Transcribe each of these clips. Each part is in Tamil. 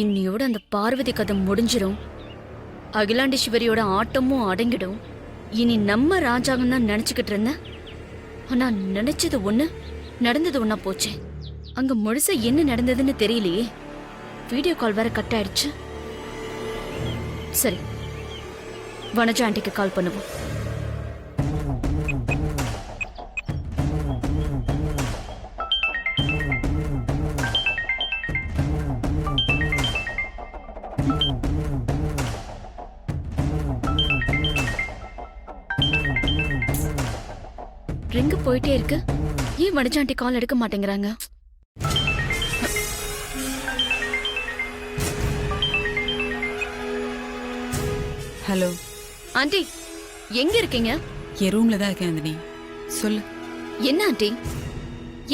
இன்னியோட அந்த பார்வதி கதை முடிஞ்சிரும். அகிலாண்டேஸ்வரியோட ஆட்டமும் அடங்கிடும். இனி நம்ம ராஜாங்கன்னு தான் நினைச்சுக்கிட்டு இருந்தேன். ஆனா நினைச்சது ஒண்ணு, நடந்தது ஒண்ணா போச்சே. அங்க முழுசா என்ன நடந்ததுன்னு தெரியலையே. வீடியோ கால் வேற கட் ஆயிடுச்சு. சரி, வனஜா ஆண்டிக்கு கால் பண்ணுவோம். ரிங்கு போயிட்டே இருக்கு. ஏன் வனஜாண்டி கால் எடுக்க மாட்டேங்கிறாங்க? ஹலோ ஆண்டி, எங்க இருக்கீங்க? என் ரூம்ல தான் இருக்கேன் நந்தினி. சொல்லு. என்ன ஆண்டி,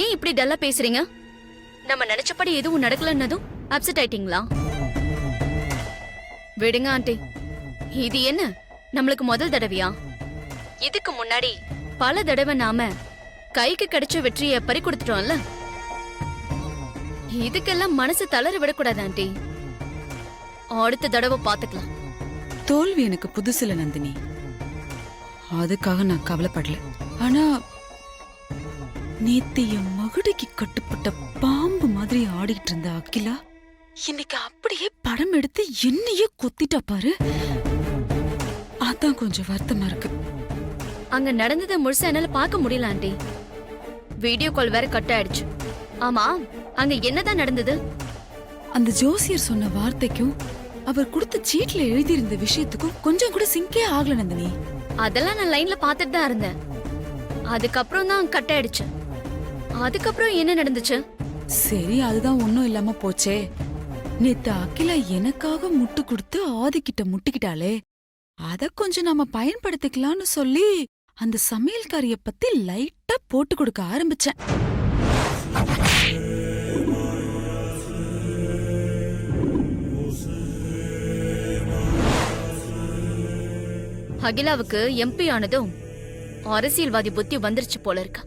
ஏன் இப்படி டல்லா பேசுறீங்க? நம்ம நினைச்சபடி எதுவும் நடக்கலன்னதும் அப்செட் ஆயிட்டீங்களா? விடுங்க ஆண்டி, இது என்ன நம்மளுக்கு முதல் தடவையா? இதுக்கு முன்னாடி பல தடவை நாம கைக்கு கிடைச்ச வெற்றியை பறி கொடுத்துட்டோம்ல. இதுக்கெல்லாம் மனசு தளர விடக்கூடாது ஆண்டி. அடுத்த தடவை பாத்துக்கலாம். தோல்வி எனக்கு புதுசுல நந்தினி, அதுக்காக நான் கவலைப்படல. ஆனா நேத்து என் மகுடிக்கு கட்டுப்பட்ட பாம்பு மாதிரி ஆடிட்டு இருந்த அகிலா இன்னைக்கு அப்படியே படம் எடுத்து என்னையே கொத்திட்டா பாரு. அதான் கொஞ்சம் வருத்தமா இருக்கு. அங்க நடந்ததை முழுசா என்னால பார்க்க முடியல ஆண்டி. வீடியோ கால் வேற கட் ஆயிடுச்சு. ஆமா, அங்க என்னதான் நடந்தது? அந்த ஜோசியர் சொன்ன வார்த்தைக்கும் அவர் கொடுத்த சீட்ல எழுதியிருந்த விஷயத்துக்கும் கொஞ்சம் கூட சிங்கே ஆகல நந்தினி. அதெல்லாம் நான் லைன்ல பாத்துட்டு தான் இருந்தேன். அதுக்கப்புறம் தான் கட் ஆயிடுச்சு. அதுக்கப்புறம் என்ன நடந்துச்சு? சரி, அதுதான் ஒண்ணும் இல்லாம போச்சே. நேத்து அகிலா எனக்காக முட்டு கொடுத்து ஆதிக்கிட்ட முட்டிக்கிட்டாலே, அத கொஞ்சம் நாம பயன்படுத்திக்கலாம்னு சொல்லி அந்த சமையல்காரிய பத்தி லைட்டா போட்டு கொடுக்க ஆரம்பிச்சேன். அகிலாவுக்கு எம்பி ஆனதும் அரசியல்வாதி புத்தி வந்துருச்சு போல இருக்கு.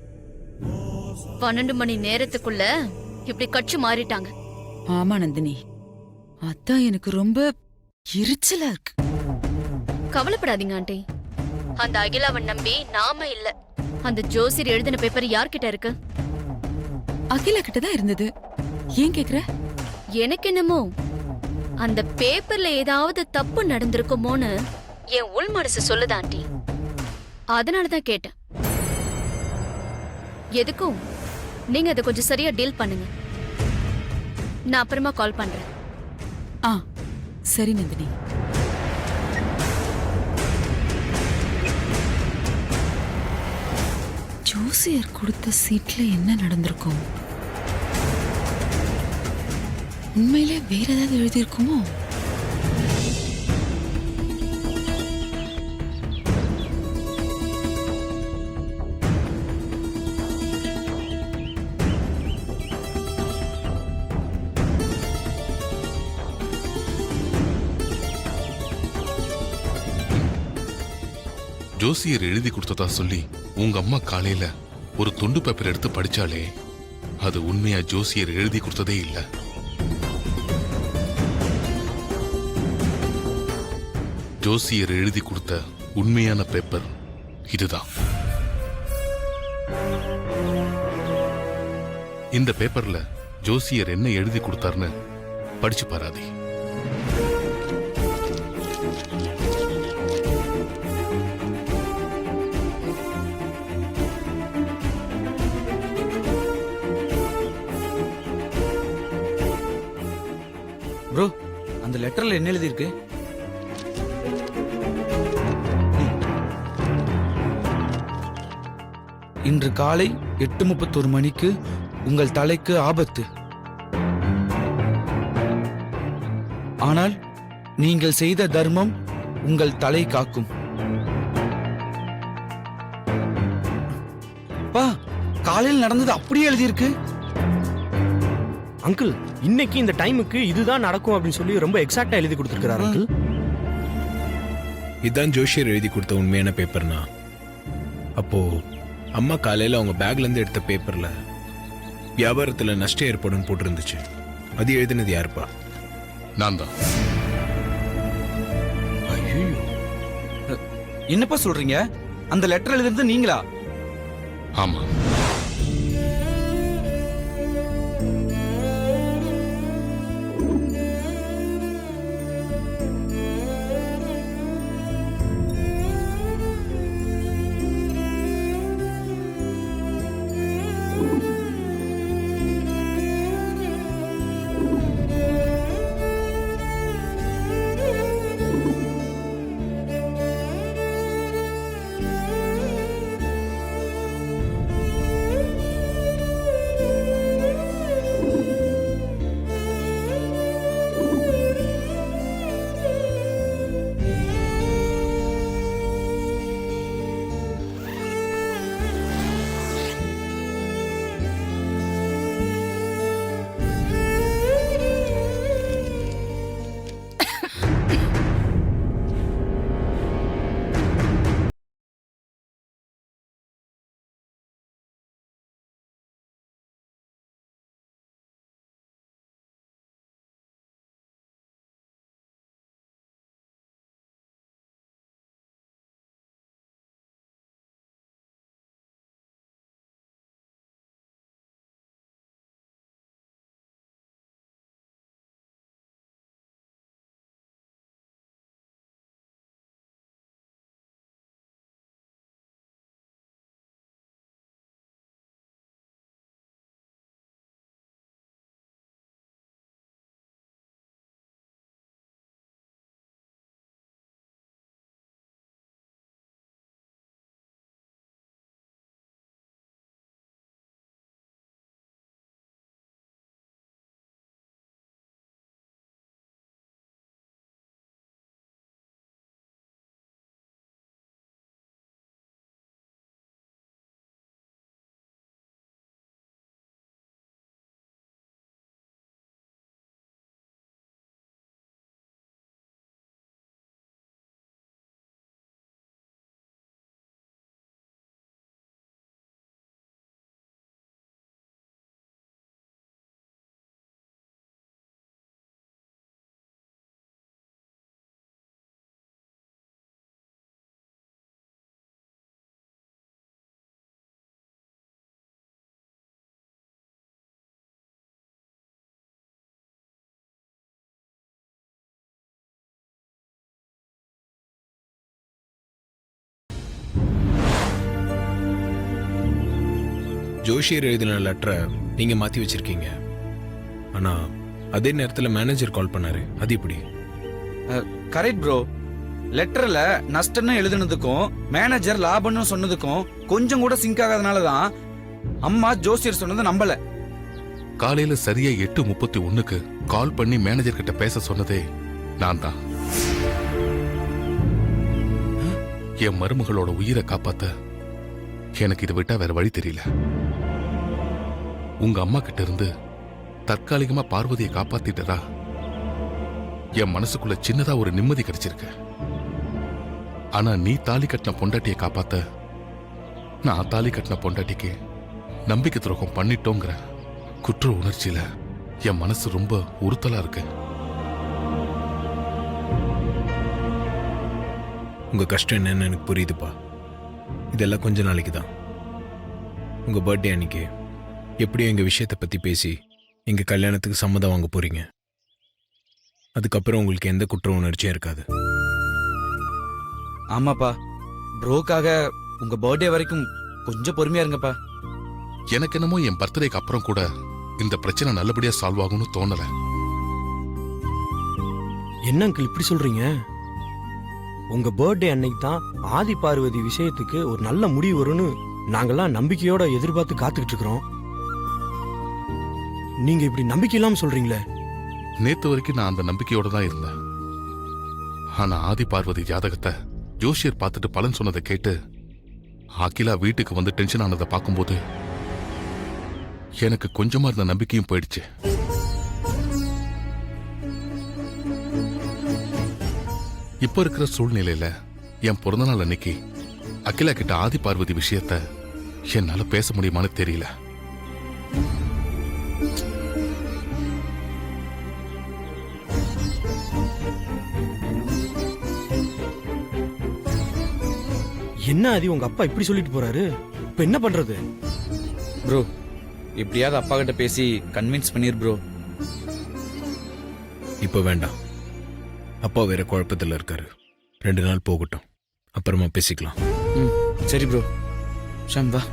12 மணி நேரத்துக்குள்ள இப்படி கட்சி மாறிட்டாங்க. ஆமா நந்தினி, அதான் எனக்கு ரொம்ப எரிச்சலா இருக்கு. கவலைப்படாதீங்க ஆண்டி. அந்த அகிலாவை நம்பி நாம இல்ல. அந்த ஜோசியர் எழுதின பேப்பர் யார்கிட்ட இருக்கு? அகிலா கிட்டதான் இருந்தது. ஏன் கேக்குற? எனக்கு என்னமோ அந்த பேப்பர்ல ஏதாவது தப்பு நடந்திருக்குமோன்னு என் உள் மனசு சொல்லுது ஆண்டி. அதனாலதான் கேட்டேன். எதுக்கும் நீங்க அதை கொஞ்சம் சரியா டீல் பண்ணுங்க. நான் அப்புறமா கால் பண்றேன். ஆ சரி நந்தினி. ஜோசியர் கொடுத்த சீட்ல என்ன நடந்திருக்கும்? உண்மையிலே வேற ஏதாவது எழுதியிருக்குமோ? ஜோசியர் எழுதி கொடுத்ததா சொல்லி உங்க அம்மா காலையில ஒரு துண்டு பேப்பர் எடுத்து படிச்சாலே, அது உண்மையா ஜோசியர் எழுதி கொடுத்ததே இல்ல. ஜோசியர் எழுதி கொடுத்த உண்மையான பேப்பர் இதுதான். இந்த பேப்பர்ல ஜோசியர் என்ன எழுதி கொடுத்தார்னு படிச்சு பாராதே. ப்ரோ, அந்த லெட்டர்ல என்ன எழுதியிருக்கு? இன்று காலை 8:31 மணிக்கு உங்கள் தலைக்கு ஆபத்து. ஆனால் நீங்கள் செய்த தர்மம் உங்கள் தலை காக்கும். பா, காலையில் நடந்தது அப்படியே எழுதியிருக்கு. அங்கிள், இன்னைக்கு இந்த டைமுக்கு இதுதான் நடக்கும் அப்படின்னு சொல்லி ரொம்ப எக்ஸாக்டா எழுதி கொடுத்திருக்காரு அங்கிள். இதுதான் ஜோஷியர் எழுதி கொடுத்த உண்மையான பேப்பர்னா, அப்போ அம்மா காலையில அவங்க பேக்ல இருந்து எடுத்த பேப்பர்ல வியாபாரத்துல நஷ்டம் ஏற்படும் போட்டிருந்துச்சு. அது எழுதினது யாருப்பா? நான் தான். ஐயோ, என்னப்பா சொல்றீங்க? அந்த லெட்டர் எழுதுறது நீங்களா? ஆமா. ஜோஷியர் எழுதின லெட்டரை நீங்க மாத்தி வச்சிருக்கீங்க. ஆனா அதே நேரத்துல மேனேஜர் கால் பண்ணாரு. அது எப்படி? Correct bro. லெட்டர்ல நஷ்டம்னு எழுதுனதுக்கும் மேனேஜர் லாபம்னு சொன்னதுக்கும் கொஞ்சம் கூட சிங்க் ஆகாதனால தான் அம்மா ஜோசியர் சொன்னதை நம்பல. காலையில சரியா 8:31க்கு கால் பண்ணி மேனேஜர் கிட்ட பேச சொன்னதே நான் தான். என் மருமகளோட உயிரை காப்பாத்த எனக்கு இதை விட்டா வேற வழி தெரியல. உங்க அம்மா கிட்ட இருந்து தற்காலிகமா பார்வதியை காப்பாத்திட்டா என் மனசுக்குள்ள சின்னதா ஒரு நிம்மதி கிடைச்சிருக்கு. ஆனா நீ தாலி கட்டின பொண்டாட்டியை காப்பாத்த நான் தாலி கட்டின பொண்டாட்டிக்கு நம்பிக்கை துரோகம் பண்ணிட்டோங்கிற குற்ற உணர்ச்சியில என் மனசு ரொம்ப உறுத்தலா இருக்கு. உங்க கஷ்டம் என்னன்னு எனக்கு புரியுதுப்பா. இதெல்லாம் கொஞ்ச நாளைக்கு தான். உங்க பர்த்டே அன்னைக்கு எப்படியும் எங்க விஷயத்தை பத்தி பேசி எங்க கல்யாணத்துக்கு சம்மதம் வாங்க போறீங்க. அதுக்கப்புறம் உங்களுக்கு எந்த குற்ற உணர்ச்சியும் இருக்காது. ஆமாப்பா, ப்ரோக்காக உங்க பர்த்டே வரைக்கும் கொஞ்சம் பொறுமையா இருங்கப்பா. எனக்கு என்னமோ என் பர்த்டேக்கு அப்புறம் கூட இந்த பிரச்சனை நல்லபடியா சால்வ் ஆகும்னு தோணல. என்ன அங்கிள் இப்படி சொல்றீங்க? உங்க பர்த்டே அன்னைக்கு தான் ஆதி பார்வதி விஷயத்துக்கு ஒரு நல்ல முடிவு வரும்னு நாங்கெல்லாம் நம்பிக்கையோட எதிர்பார்த்து காத்துக்கிட்டு இருக்கிறோம். நீங்க இப்படி நம்பிக்கை இல்லாம சொல்றீங்களே. நேத்து வரைக்கும் நான் அந்த நம்பிக்கையோட தான் இருந்தேன். ஆனா ஆதி பார்வதி ஜாதகத்தை ஜோஷியர் பார்த்துட்டு பலன் சொன்னதை கேட்டு அகிலா வீட்டுக்கு வந்து டென்ஷன் ஆனதை பார்க்கும்போது எனக்கு கொஞ்சமா இருந்த நம்பிக்கையும் போயிடுச்சு. இப்ப இருக்கிற சூழ்நிலையில என் பிறந்தநாள் அன்னைக்கு அகிலா கிட்ட ஆதி பார்வதி விஷயத்த என்னால பேச முடியுமான்னு தெரியல. என்ன ஆதி உங்க அப்பா இப்படி சொல்லிட்டு போறாரு? இப்ப என்ன பண்றது? ப்ரோ எப்படியாவது அப்பா கிட்ட பேசி கன்வின்ஸ் பண்ணிரு ப்ரோ. இப்போ வேண்டாம். அப்பா வேற குழப்பத்தில் இருக்காரு. 2 நாள் போகட்டும், அப்புறமா பேசிக்கலாம். ம் சரி ப்ரோ. ஷாம் வா.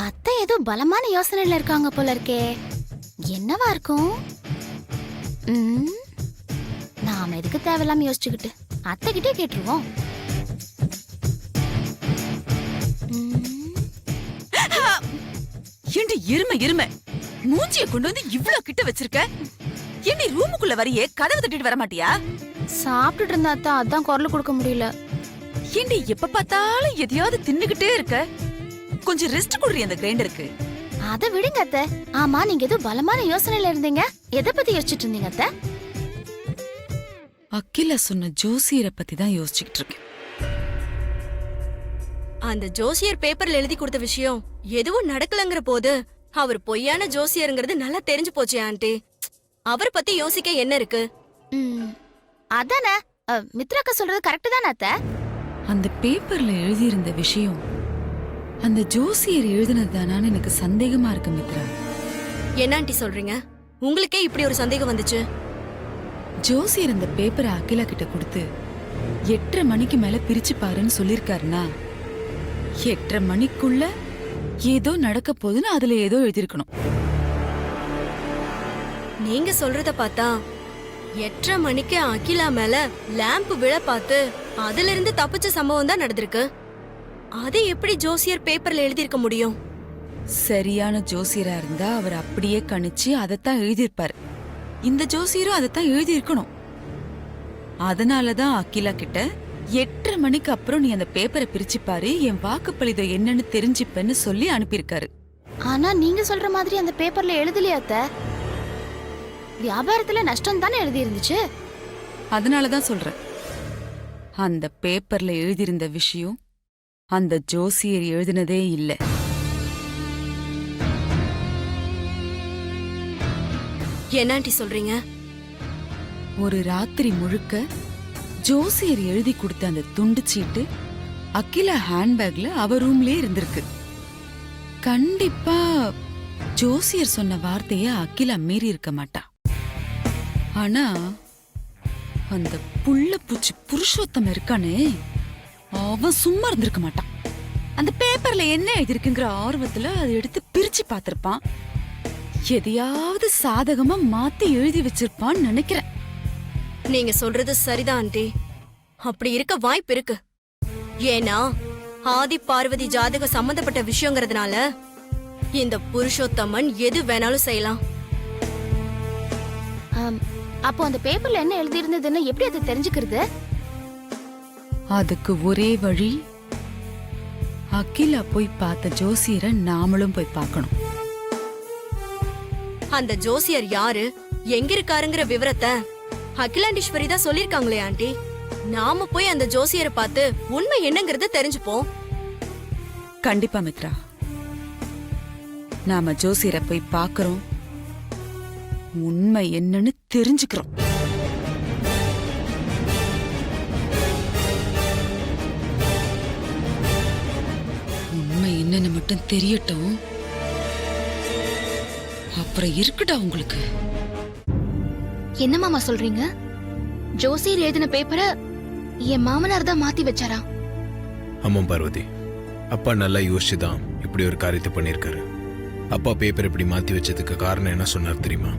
அத்தை ஏதோ பலமான யோசனையில இருக்காங்க போல இருக்கே. என்னவா இருக்கும்? நாம எதுக்கு தேவையில்லாம யோசிச்சுக்கிட்டு அத்தை கிட்டே கேட்டுருவோம். ஏண்டி இருமை மூஞ்சிய கொண்டு வந்து இவ்ளோ கிட்ட வச்சிருக்க? ஏண்டி ரூமுக்குள்ள வரியே கதவு தட்டிட்டு வர மாட்டியா? சாப்பிட்டுட்டு இருந்தா அத்தை, அதான் குரல் கொடுக்க முடியல. ஏண்டி எப்ப பார்த்தாலும் எதையாவது தின்னுகிட்டே இருக்க? கொஞ்சம் ரெஸ்ட் குடுறி அந்த கிரைண்டருக்கு. அதை விடுங்க அத்தை. ஆமா, நீங்க ஏதோ பலமான யோசனையில இருந்தீங்க. எதை பத்தி யோசிச்சுட்டு இருந்தீங்க அத்தை? அகிலா சொன்ன ஜோசியரை பத்தி தான் யோசிச்சுக்கிட்டு இருக்கேன். அந்த ஜோசியர் பேப்பர்ல எழுதி கொடுத்த விஷயம் எதுவும் நடக்கலங்கிற போது அவர் பொய்யான ஜோசியருங்கிறது நல்லா தெரிஞ்சு போச்சு ஆண்டி. அவர் பத்தி யோசிக்க என்ன இருக்கு? அதானே மித்ராக்கா சொல்றது கரெக்ட் தானே அத்தை? அந்த பேப்பர்ல எழுதியிருந்த விஷயம் அந்த ஜோசியர் எழுதினதுதானான்னு எனக்கு சந்தேகமா இருக்கு மித்ரா. என்ன ஆண்டி சொல்றீங்க? உங்களுக்கே இப்படி ஒரு சந்தேகம் வந்துச்சு? ஜோசியர் அந்த பேப்பரை அகிலா கிட்ட கொடுத்து 8:30 மணிக்கு மேல பிரிச்சு பாருன்னு சொல்லிருக்காருன்னா 8:30 மணிக்குள்ள ஏதோ நடக்க போகுதுன்னு அதுல ஏதோ எழுதிருக்கணும். நீங்க சொல்றத பார்த்தா 8:30 மணிக்கு அகிலா மேல லேம்ப் விழ பார்த்து அதுல இருந்து தப்பிச்ச சம்பவம் தான் நடந்திருக்கு. அது எப்படி ஜோசியர் பேப்பர்ல எழுதியிருக்க முடியும்? சரியான ஜோசியரா இருந்தா அவர் அப்படியே கணிச்சு அதைத்தான் எழுதியிருப்பாரு. இந்த ஜோசியரும் அதைத்தான் எழுதியிருக்கணும். அதனாலதான் அகிலா கிட்ட 8:30 மணிக்கு அப்புறம் நீ அந்த பேப்பரை பிரிச்சு பாரு, என் வாக்குப்பளிதம் என்னன்னு தெரிஞ்சுப்பேன்னு சொல்லி அனுப்பியிருக்காரு. ஆனா நீங்க சொல்ற மாதிரி அந்த பேப்பர்ல எழுதலையா அத்தை? வியாபாரத்துல நஷ்டம் தானே எழுதி இருந்துச்சு. அதனாலதான் சொல்றேன், அந்த பேப்பர்ல எழுதியிருந்த விஷயம் அந்த ஜோசியர் எழுதினதே இல்ல. என்ன ஆண்டி சொல்றீங்க? ஒரு ராத்திரி முழுக்க ஜோசியர் எழுதி கொடுத்த அந்த துண்டு சீட்டு அகிலா ஹேண்ட்பேக்ல அவ ரூம்லயே இருந்திருக்கு. கண்டிப்பா ஜோசியர் சொன்ன வார்த்தைய அகிலா மீறி இருக்க மாட்டா. ஆனா அந்த புள்ள பூச்சி புருஷோத்தம் இருக்கானே, அவன் சும்மா இருந்திருக்க மாட்டான். அந்த பேப்பர்ல என்ன எழுதிருக்குங்கிற ஆர்வத்துல அதை எடுத்து பிரிச்சு பார்த்திருப்பான். எதையாவது சாதகமா மாத்தி எழுதி வச்சிருப்பான்னு நினைக்கிறேன். நீங்க சொல்றது சரிதான் ஆண்டி. அப்படி இருக்க வாய்ப்பு இருக்கு. ஏன்னா ஆதி பார்வதி ஜாதகம் சம்பந்தப்பட்ட விஷயங்கிறதுனால இந்த புருஷோத்தமன் எது வேணாலும் செய்யலாம். அப்போ அந்த பேப்பர்ல என்ன எழுதி இருந்ததுன்னு எப்படி அதை தெரிஞ்சுக்கிறது? அதுக்கு ஒரே வழி, அகிலா போய் பார்த்த ஜோசியரை நாமளும் போய் பார்க்கணும். அந்த ஜோசியர் யாரு, எங்க இருக்காருங்கிற விவரத்தை அகிலாண்டீஸ்வரி தான் சொல்லிருக்காங்களே ஆண்டி. நாம போய் அந்த ஜோசியரை பார்த்து உண்மை என்னங்கறத தெரிஞ்சுப்போம். கண்டிப்பா மித்ரா, நாம ஜோசியரை போய் பார்க்கறோம், உண்மை என்னன்னு தெரிஞ்சுக்கிறோம். உண்மை என்னன்னு மட்டும் தெரியட்டும், அப்புறம் இருக்குடா உங்களுக்கு. என்ன மாமா சொல்றீங்க? ஜோசியர் எழுதின பேப்பரை என் மாமனார் தான் மாத்தி வச்சாரா? ஆமா பார்வதி, அப்பா நல்லா யோசிச்சுதான் இப்படி ஒரு காரியத்தை பண்ணிருக்காரு. அப்பா பேப்பர் இப்படி மாத்தி வச்சதுக்கு காரணம் என்ன சொன்னார் தெரியுமா?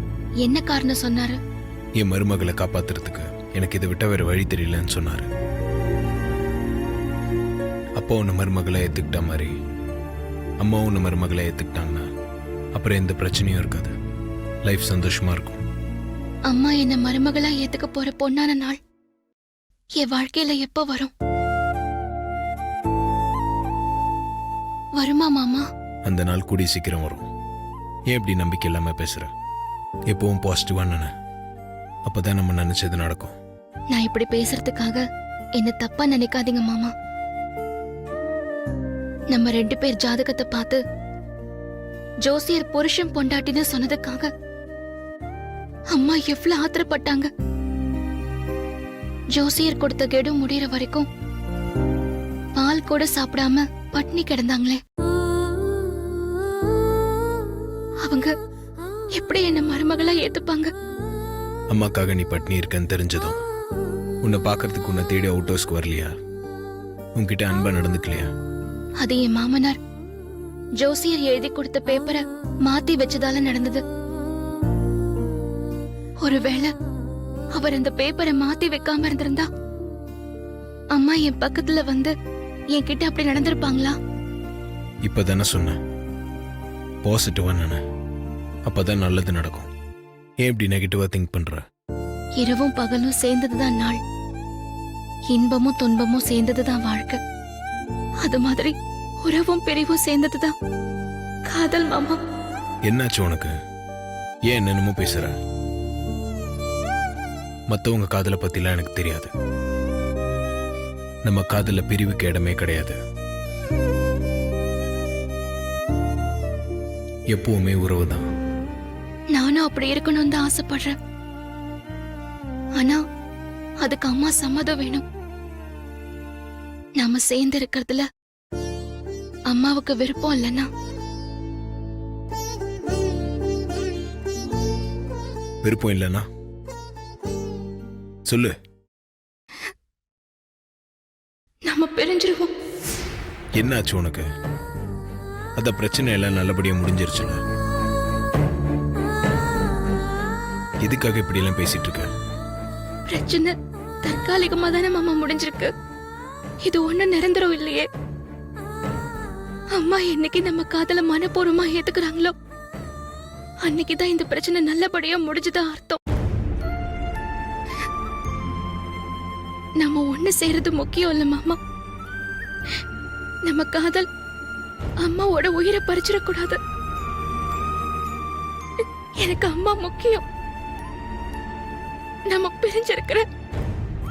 என்ன காரணம் சொன்னாரு? என் மருமகளை காப்பாத்துறதுக்கு எனக்கு இதை விட்ட வேற வழி தெரியலன்னு சொன்னாரு. அப்பா உன்ன மருமகளை ஏத்துக்கிட்ட மாதிரி அம்மாவும் உன்னை மருமகளை ஏத்துக்கிட்டாங்கன்னா அப்புறம் எந்த பிரச்சனையும் இருக்காது. லைஃப் சந்தோஷமா இருக்கும். அம்மா என்ன மருமகளா ஏத்துக்க போற பொண்ணான நாள் என் வாழ்க்கையில எப்ப வரும்? வருமா மாமா? அந்த நாள் கூடி சீக்கிரம் வரும். ஏன் இப்படி நம்பிக்கை இல்லாம பேசுற? எப்பவும் பாசிட்டிவா நினை. அப்பதான் நம்ம நினைச்சது நடக்கும். நான் இப்படி பேசுறதுக்காக என்ன தப்பா நினைக்காதீங்க மாமா. நம்ம 2 பேர் ஜாதகத்தை பார்த்து ஜோசியர் புருஷன் பொண்டாட்டின்னு சொன்னதுக்காக அம்மா எவ்வளவு ஆத்திரப்பட்டாங்க. ஜோசியர் கொடுத்த கெடு முடியற வரைக்கும் பால் கூட சாப்பிடாம பட்னி கிடந்தாங்களே. அவங்க எப்படி என்ன மருமகளா ஏத்துப்பாங்க? அம்மாக்காக நீ பட்னி இருக்கன்னு தெரிஞ்சதும் உன்னை பார்க்கறதுக்கு உன்னை தேடி அவுட் ஹவுஸ்க்கு வரலையா? உன்கிட்ட அன்பா நடந்துக்கலையா? அது என் மாமனார் ஜோசியர் எழுதி கொடுத்த பேப்பரை மாத்தி வச்சதால நடந்தது. ஒருவேளை அவர் அந்த பேப்பரை மாத்தி வைக்காம இருந்திருந்தா அம்மா என் பக்கத்துல வந்து என்கிட்ட அப்படி நடந்திருப்பாங்களா? இப்பதானே சொன்னேன் பாசிட்டிவா நினை. அப்பதான் நல்லது நடக்கும். ஏன் இப்படி நெகட்டிவா திங்க் பண்ற? இரவும் பகலும் சேர்ந்ததுதான் நாள், இன்பமும் துன்பமும் சேர்ந்ததுதான் வாழ்க்கை. அது மாதிரி உறவும் பிரிவும் சேர்ந்ததுதான் காதல் மாமா. என்னாச்சு உனக்கு? ஏன் என்னென்னமோ பேசுற? மத்தவங்க காதலை பத்திலாம் எனக்கு தெரியாது. நம்ம காதல்ல பிரிவுக்கு இடமே கிடையாது. எப்பவுமே உறவுதான். நானும் அப்படி இருக்கணும்னு தான் ஆசைப்படுறேன். ஆனா அதுக்கு அம்மா சம்மதம் வேணும். நாம சேர்ந்து இருக்கிறதுல அம்மாவுக்கு விருப்பம் இல்லைன்னா விருப்பம் இல்லைன்னா சொல்லு. நாம பிரிஞ்சிருவோம். என்னாச்சு உனக்கு? அத பிரச்சனை எல்லாம் நல்லபடியா முடிஞ்சிருச்சுல. எதுக்காக இப்படி எல்லாம் பேசிட்டு இருக்க? பிரச்சனை தற்காலிகமா தானே மாமா முடிஞ்சிருக்கு. இது ஒண்ணும் நிரந்தரம் இல்லையே. அம்மா என்னைக்கு நம்ம காதல மனப்பூர்வமா ஏத்துக்கிறாங்களோ அன்னைக்குதான் இந்த பிரச்சனை நல்லபடியா முடிஞ்சதா அர்த்தம். நம்ம ஒண்ணு செய்யறது முக்கியம் இல்ல மாமா. நம்ம காதல் அம்மாவோட உயிரை பறிச்சிடக்கூடாது. எனக்கு அம்மா முக்கியம். நம்ம பிரிஞ்சிருக்கிற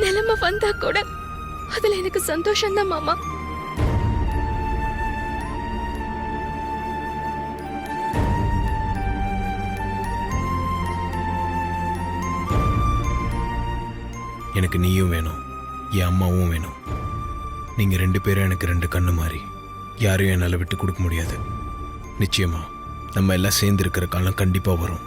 நிலைமை வந்தா கூட அதுல எனக்கு சந்தோஷம்தான் மாமா. எனக்கு நீயும் வேணும், என் அம்மாவும் வேணும். நீங்க 2 பேரும் எனக்கு 2 கண்ணு மாதிரி. யாரையும் என்னால விட்டு கொடுக்க முடியாது. நிச்சயமா நம்ம எல்லாம் சேர்ந்து இருக்கிற காலம் கண்டிப்பா வரும்.